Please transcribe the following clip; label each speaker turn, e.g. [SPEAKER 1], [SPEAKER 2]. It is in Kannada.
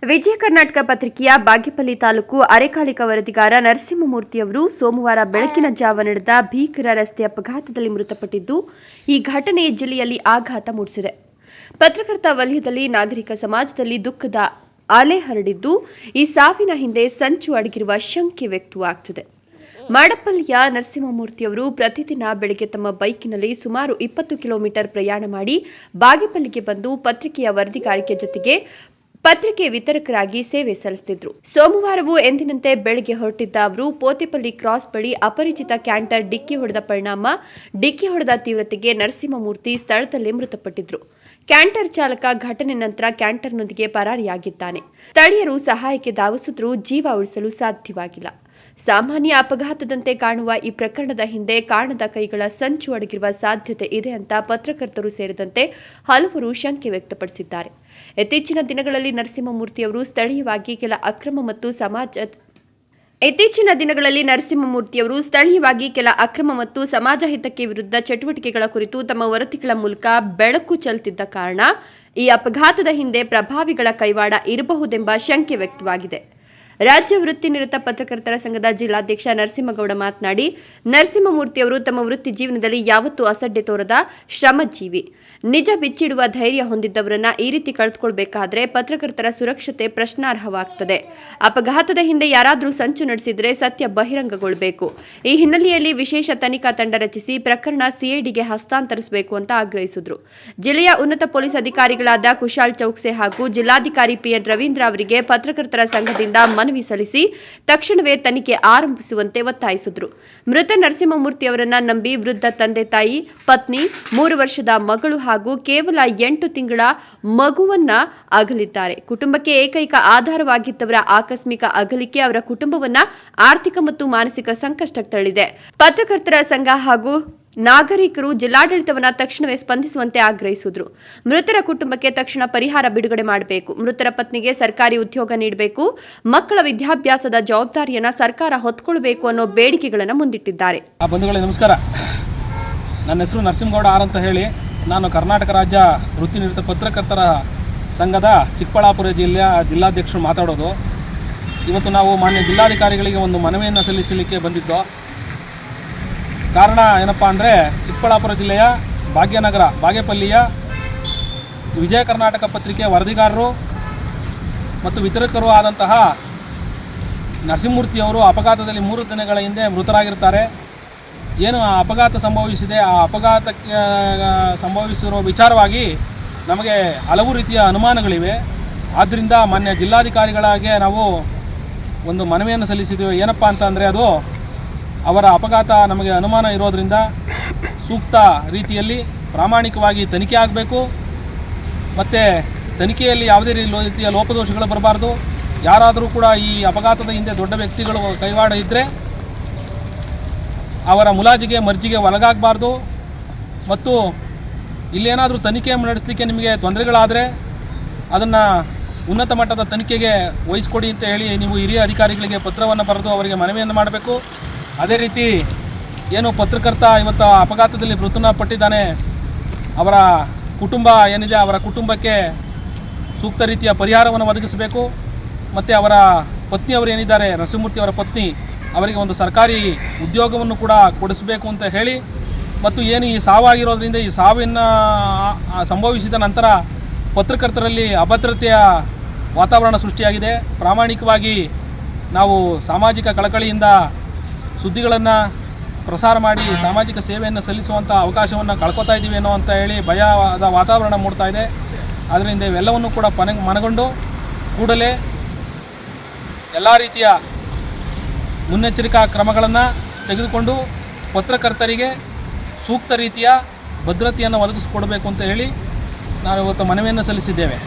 [SPEAKER 1] ವಿಜಯ ಕರ್ನಾಟಕ ಪತ್ರಿಕೆಯ ಬಾಗೇಪಲ್ಲಿ ತಾಲೂಕು ಅರೆಕಾಲಿಕ ವರದಿಗಾರ ನರಸಿಂಹಮೂರ್ತಿಯವರು ಸೋಮವಾರ ಬೆಳಕಿನ ಜಾವ ನಡೆದ ಭೀಕರ ರಸ್ತೆ ಅಪಘಾತದಲ್ಲಿ ಮೃತಪಟ್ಟಿದ್ದು, ಈ ಘಟನೆ ಜಿಲ್ಲೆಯಲ್ಲಿ ಆಘಾತ ಮೂಡಿಸಿದೆ. ಪತ್ರಕರ್ತ ವಲಯದಲ್ಲಿ ನಾಗರಿಕ ಸಮಾಜದಲ್ಲಿ ದುಃಖದ ಅಲೆ ಹರಡಿದ್ದು, ಈ ಸಾವಿನ ಹಿಂದೆ ಸಂಚು ಅಡಗಿರುವ ಶಂಕೆ ವ್ಯಕ್ತವಾಗುತ್ತಿದೆ. ಮಾಡಪಲ್ಲಿಯ ನರಸಿಂಹಮೂರ್ತಿಯವರು ಪ್ರತಿದಿನ ಬೆಳಗ್ಗೆ ತಮ್ಮ ಬೈಕಿನಲ್ಲಿ ಸುಮಾರು 20 ಕಿಲೋಮೀಟರ್ ಪ್ರಯಾಣ ಮಾಡಿ ಬಾಗೇಪಲ್ಲಿಗೆ ಬಂದು ಪತ್ರಿಕೆಯ ವರದಿಗಾರಿಕೆ ಜೊತೆಗೆ ಪತ್ರಿಕೆ ವಿತರಕರಾಗಿ ಸೇವೆ ಸಲ್ಲಿಸುತ್ತಿದ್ದರು. ಸೋಮವಾರವೂ ಎಂದಿನಂತೆ ಬೆಳಗ್ಗೆ ಹೊರಟಿದ್ದ ಅವರು ಪೋತೆಪಲ್ಲಿ ಕ್ರಾಸ್ ಬಳಿ ಅಪರಿಚಿತ ಕ್ಯಾಂಟರ್ ಡಿಕ್ಕಿ ಹೊಡೆದ ಪರಿಣಾಮ ಡಿಕ್ಕಿ ಹೊಡೆದ ತೀವ್ರತೆಗೆ ನರಸಿಂಹಮೂರ್ತಿ ಸ್ಥಳದಲ್ಲೇ ಮೃತಪಟ್ಟಿದ್ರು. ಕ್ಯಾಂಟರ್ ಚಾಲಕ ಘಟನೆ ನಂತರ ಕ್ಯಾಂಟರ್ನೊಂದಿಗೆ ಪರಾರಿಯಾಗಿದ್ದಾನೆ. ಸ್ಥಳೀಯರು ಸಹಾಯಕ್ಕೆ ಧಾವಿಸಿದ್ರೂ ಜೀವ ಉಳಿಸಲು ಸಾಧ್ಯವಾಗಿಲ್ಲ. ಸಾಮಾನ್ಯ ಅಪಘಾತದಂತೆ ಕಾಣುವ ಈ ಪ್ರಕರಣದ ಹಿಂದೆ ಕಾಣದ ಕೈಗಳ ಸಂಚು ಅಡಗಿರುವ ಸಾಧ್ಯತೆ ಇದೆ ಅಂತ ಪತ್ರಕರ್ತರು ಸೇರಿದಂತೆ ಹಲವರು ಶಂಕೆ ವ್ಯಕ್ತಪಡಿಸಿದ್ದಾರೆ. ಇತ್ತೀಚಿನ ದಿನಗಳಲ್ಲಿ ನರಸಿಂಹಮೂರ್ತಿಯವರು ಸ್ಥಳೀಯವಾಗಿ ಕೆಲ ಅಕ್ರಮ ಮತ್ತು ಸಮಾಜ ಹಿತಕ್ಕೆ ವಿರುದ್ಧ ಚಟುವಟಿಕೆಗಳ ಕುರಿತು ತಮ್ಮ ವರದಿಗಳ ಮೂಲಕ ಬೆಳಕು ಚೆಲ್ಲುತ್ತಿದ್ದ ಕಾರಣ ಈ ಅಪಘಾತದ ಹಿಂದೆ ಪ್ರಭಾವಿಗಳ ಕೈವಾಡ ಇರಬಹುದೆಂಬ ಶಂಕೆ ವ್ಯಕ್ತವಾಗಿದೆ. ರಾಜ್ಯ ವೃತ್ತಿ ನಿರತ ಪತ್ರಕರ್ತರ ಸಂಘದ ಜಿಲ್ಲಾಧ್ಯಕ್ಷ ನರಸಿಂಹಗೌಡ ಮಾತನಾಡಿ, ನರಸಿಂಹಮೂರ್ತಿಯವರು ತಮ್ಮ ವೃತ್ತಿ ಜೀವನದಲ್ಲಿ ಯಾವತ್ತೂ ಅಸಡ್ಡೆ ತೋರದ ಶ್ರಮಜೀವಿ, ನಿಜ ಬಿಚ್ಚಿಡುವ ಧೈರ್ಯ ಹೊಂದಿದ್ದವರನ್ನ ಈ ರೀತಿ ಕಳೆದುಕೊಳ್ಬೇಕಾದ್ರೆ ಪತ್ರಕರ್ತರ ಸುರಕ್ಷತೆ ಪ್ರಶ್ನಾರ್ಹವಾಗುತ್ತದೆ. ಅಪಘಾತದ ಹಿಂದೆ ಯಾರಾದರೂ ಸಂಚು ನಡೆಸಿದರೆ ಸತ್ಯ ಬಹಿರಂಗಗೊಳ್ಳಬೇಕು. ಈ ಹಿನ್ನೆಲೆಯಲ್ಲಿ ವಿಶೇಷ ತನಿಖಾ ತಂಡ ರಚಿಸಿ ಪ್ರಕರಣ ಸಿಐಡಿಗೆ ಹಸ್ತಾಂತರಿಸಬೇಕು ಅಂತ ಆಗ್ರಹಿಸಿದರು. ಜಿಲ್ಲೆಯ ಉನ್ನತ ಪೊಲೀಸ್ ಅಧಿಕಾರಿಗಳಾದ ಕುಶಾಲ್ ಚೌಕ್ಸೆ ಹಾಗೂ ಜಿಲ್ಲಾಧಿಕಾರಿ ಪಿಎನ್ ರವೀಂದ್ರ ಅವರಿಗೆ ಪತ್ರಕರ್ತರ ಸಂಘದಿಂದ ಮನವಿ ಸಲ್ಲಿಸಿ ತಕ್ಷಣವೇ ತನಿಖೆ ಆರಂಭಿಸುವಂತೆ ಒತ್ತಾಯಿಸಿದರು. ಮೃತ ನರಸಿಂಹಮೂರ್ತಿ ಅವರನ್ನ ನಂಬಿ ವೃದ್ಧ ತಂದೆ ತಾಯಿ, ಪತ್ನಿ, 3 ವರ್ಷದ ಮಗಳು ಹಾಗೂ ಕೇವಲ 8 ತಿಂಗಳ ಮಗುವನ್ನ ಅಗಲಿದ್ದಾರೆ. ಕುಟುಂಬಕ್ಕೆ ಏಕೈಕ ಆಧಾರವಾಗಿದ್ದವರ ಆಕಸ್ಮಿಕ ಅಗಲಿಕೆ ಅವರ ಕುಟುಂಬವನ್ನ ಆರ್ಥಿಕ ಮತ್ತು ಮಾನಸಿಕ ಸಂಕಷ್ಟಕ್ಕೆ ತಳ್ಳಿದೆ. ಪತ್ರಕರ್ತರ ಸಂಘ ಹಾಗೂ ನಾಗರಿಕರು ಜಿಲ್ಲಾಡಳಿತವನ್ನ ತಕ್ಷಣವೇ ಸ್ಪಂದಿಸುವಂತೆ ಆಗ್ರಹಿಸಿದರು. ಮೃತರ ಕುಟುಂಬಕ್ಕೆ ತಕ್ಷಣ ಪರಿಹಾರ ಬಿಡುಗಡೆ ಮಾಡಬೇಕು. ಮೃತರ ಪತ್ನಿಗೆ ಸರ್ಕಾರಿ ಉದ್ಯೋಗ ನೀಡಬೇಕು. ಮಕ್ಕಳ ವಿದ್ಯಾಭ್ಯಾಸದ ಜವಾಬ್ದಾರಿಯನ್ನ ಸರ್ಕಾರ ಹೊತ್ತುಕೊಳ್ಳಬೇಕು ಅನ್ನೋ ಬೇಡಿಕೆಗಳನ್ನು ಮುಂದಿಟ್ಟಿದ್ದಾರೆ.
[SPEAKER 2] ಬಂಧುಗಳೇ ನಮಸ್ಕಾರ. ನನ್ನ ಹೆಸರು ನರಸಿಂಹಗೌಡ ಆರ್ ಅಂತ ಹೇಳಿ, ನಾನು ಕರ್ನಾಟಕ ರಾಜ್ಯ ವೃತ್ತಿ ನಿರತ ಪತ್ರಕರ್ತರ ಸಂಘದ ಚಿಕ್ಕಬಳ್ಳಾಪುರ ಜಿಲ್ಲೆಯ ಜಿಲ್ಲಾಧ್ಯಕ್ಷರು ಮಾತಾಡೋದು. ಇವತ್ತು ನಾವು ಮಾನ್ಯ ಜಿಲ್ಲಾಧಿಕಾರಿಗಳಿಗೆ ಒಂದು ಮನವಿಯನ್ನು ಸಲ್ಲಿಸಲಿಕ್ಕೆ ಬಂದಿದ್ದು. ಕಾರಣ ಏನಪ್ಪ ಅಂದರೆ, ಚಿಕ್ಕಬಳ್ಳಾಪುರ ಜಿಲ್ಲೆಯ ಭಾಗ್ಯನಗರ ಬಾಗೇಪಲ್ಲಿಯ ವಿಜಯ ಕರ್ನಾಟಕ ಪತ್ರಿಕೆಯ ವರದಿಗಾರರು ಮತ್ತು ವಿತರಕರು ಆದಂತಹ ನರಸಿಂಹಮೂರ್ತಿಯವರು ಅಪಘಾತದಲ್ಲಿ 3 ದಿನಗಳ ಹಿಂದೆ ಮೃತರಾಗಿರ್ತಾರೆ. ಏನು ಅಪಘಾತ ಸಂಭವಿಸಿದೆ, ಆ ಅಪಘಾತಕ್ಕೆ ಸಂಭವಿಸಿರೋ ವಿಚಾರವಾಗಿ ನಮಗೆ ಹಲವು ರೀತಿಯ ಅನುಮಾನಗಳಿವೆ. ಆದ್ದರಿಂದ ಮಾನ್ಯ ಜಿಲ್ಲಾಧಿಕಾರಿಗಳಾಗಿ ನಾವು ಒಂದು ಮನವಿಯನ್ನು ಸಲ್ಲಿಸಿದ್ದೇವೆ. ಏನಪ್ಪ ಅಂತಂದರೆ, ಅದು ಅವರ ಅಪಘಾತ ನಮಗೆ ಅನುಮಾನ ಇರೋದರಿಂದ ಸೂಕ್ತ ರೀತಿಯಲ್ಲಿ ಪ್ರಾಮಾಣಿಕವಾಗಿ ತನಿಖೆ ಆಗಬೇಕು. ಮತ್ತು ತನಿಖೆಯಲ್ಲಿ ಯಾವುದೇ ರೀತಿಯ ಲೋಪದೋಷಗಳು ಬರಬಾರ್ದು. ಯಾರಾದರೂ ಕೂಡ ಈ ಅಪಘಾತದ ಹಿಂದೆ ದೊಡ್ಡ ವ್ಯಕ್ತಿಗಳು ಕೈವಾಡ ಇದ್ದರೆ ಅವರ ಮುಲಾಜಿಗೆ ಮರ್ಜಿಗೆ ಒಳಗಾಗಬಾರ್ದು. ಮತ್ತು ಇಲ್ಲೇನಾದರೂ ತನಿಖೆ ನಡೆಸಲಿಕ್ಕೆ ನಿಮಗೆ ತೊಂದರೆಗಳಾದರೆ ಅದನ್ನು ಉನ್ನತ ಮಟ್ಟದ ತನಿಖೆಗೆ ವಹಿಸ್ಕೊಡಿ ಅಂತ ಹೇಳಿ ನೀವು ಹಿರಿಯ ಅಧಿಕಾರಿಗಳಿಗೆ ಪತ್ರವನ್ನು ಬರೆದು ಅವರಿಗೆ ಮನವಿಯನ್ನು ಮಾಡಬೇಕು. ಅದೇ ರೀತಿ ಏನು ಪತ್ರಕರ್ತ ಇವತ್ತು ಅಪಘಾತದಲ್ಲಿ ಮೃತಪಟ್ಟಿದ್ದಾನೆ, ಅವರ ಕುಟುಂಬ ಏನಿದೆ, ಅವರ ಕುಟುಂಬಕ್ಕೆ ಸೂಕ್ತ ರೀತಿಯ ಪರಿಹಾರವನ್ನು ಒದಗಿಸಬೇಕು. ಮತ್ತು ಅವರ ಪತ್ನಿಯವರು ಏನಿದ್ದಾರೆ, ನರಸಿಂಹಮೂರ್ತಿ ಅವರ ಪತ್ನಿ, ಅವರಿಗೆ ಒಂದು ಸರ್ಕಾರಿ ಉದ್ಯೋಗವನ್ನು ಕೂಡ ಕೊಡಿಸಬೇಕು ಅಂತ ಹೇಳಿ, ಮತ್ತು ಏನು ಈ ಸಾವಾಗಿರೋದ್ರಿಂದ ಈ ಸಾವಿನ ಸಂಭವಿಸಿದ ನಂತರ ಪತ್ರಕರ್ತರಲ್ಲಿ ಅಭದ್ರತೆಯ ವಾತಾವರಣ ಸೃಷ್ಟಿಯಾಗಿದೆ. ಪ್ರಾಮಾಣಿಕವಾಗಿ ನಾವು ಸಾಮಾಜಿಕ ಕಳಕಳಿಯಿಂದ ಸುದ್ದಿಗಳನ್ನು ಪ್ರಸಾರ ಮಾಡಿ ಸಾಮಾಜಿಕ ಸೇವೆಯನ್ನು ಸಲ್ಲಿಸುವಂಥ ಅವಕಾಶವನ್ನು ಕಳ್ಕೊತಾ ಇದ್ದೀವಿ ಅನ್ನೋ ಅಂತ ಹೇಳಿ ಭಯದ ವಾತಾವರಣ ಮೂಡ್ತಾ ಇದೆ. ಅದರಿಂದ ಇವೆಲ್ಲವನ್ನು ಕೂಡ ಮನಗೊಂಡು ಕೂಡಲೇ ಎಲ್ಲ ರೀತಿಯ ಮುನ್ನೆಚ್ಚರಿಕಾ ಕ್ರಮಗಳನ್ನು ತೆಗೆದುಕೊಂಡು ಪತ್ರಕರ್ತರಿಗೆ ಸೂಕ್ತ ರೀತಿಯ ಭದ್ರತೆಯನ್ನು ಒದಗಿಸಿಕೊಡಬೇಕು ಅಂತ ಹೇಳಿ ನಾವು ಇವತ್ತು ಮನವಿಯನ್ನು ಸಲ್ಲಿಸಿದ್ದೇವೆ.